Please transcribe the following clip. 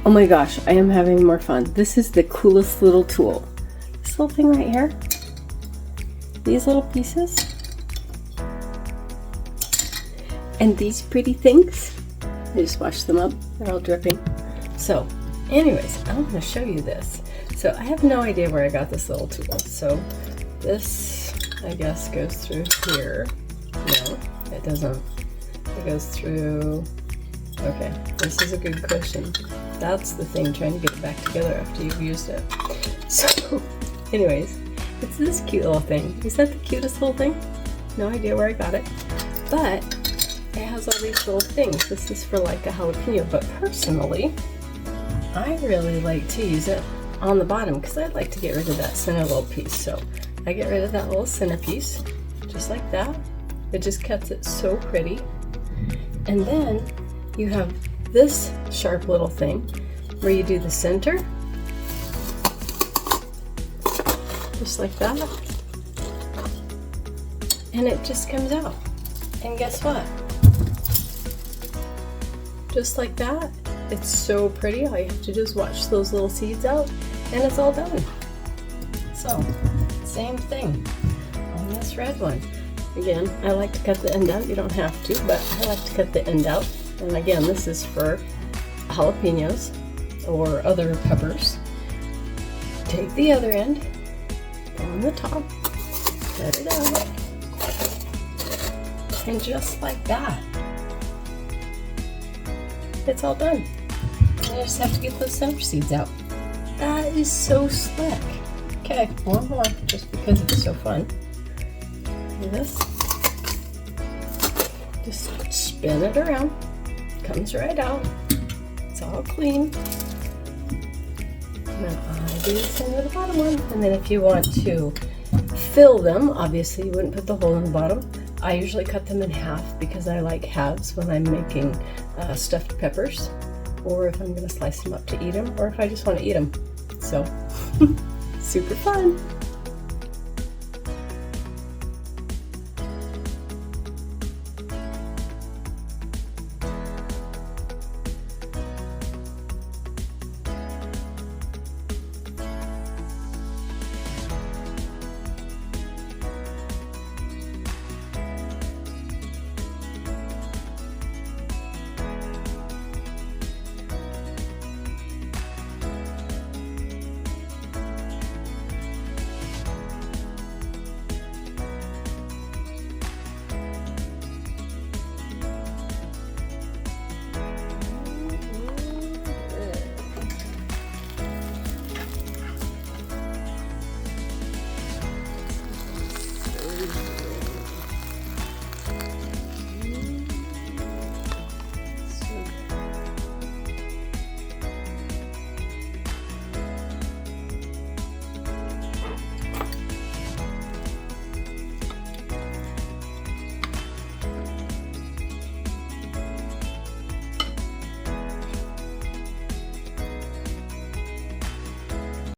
Oh my gosh, I am having more fun. This is the coolest little tool. This little thing right here. These little pieces. And these pretty things. I just washed them up. They're all dripping. So, anyways, I'm going to show you this. So I have no idea where I got this little tool. So this, I guess, goes through here. No, it doesn't. It goes through. Okay, this is a good question. That's the thing, trying to get it back together after you've used it. So, anyways, it's this cute little thing. Is that the cutest little thing? No idea where I got it. But it has all these little things. This is for like a jalapeno, but personally, I really like to use it on the bottom because I'd like to get rid of that center little piece. So I get rid of that little center piece, just like that. It just cuts it so pretty. And then you have this sharp little thing where you do the center, just like that, and it just comes out. And guess what? Just like that. It's so pretty. All you have to do is wash those little seeds out and it's all done. So, same thing on this red one. Again, I like to cut the end out. You don't have to, but I like to cut the end out. And again, this is for jalapenos or other peppers. Take the other end, go on the top, cut it out, and just like that, it's all done. And you just have to get those center seeds out. That is so slick. Okay, one more, just because it's so fun. Do this. Just spin it around. Comes right out. It's all clean. And then I do the same with the bottom one. And then if you want to fill them, obviously you wouldn't put the hole in the bottom. I usually cut them in half because I like halves when I'm making stuffed peppers, or if I'm going to slice them up to eat them, or if I just want to eat them. So, super fun.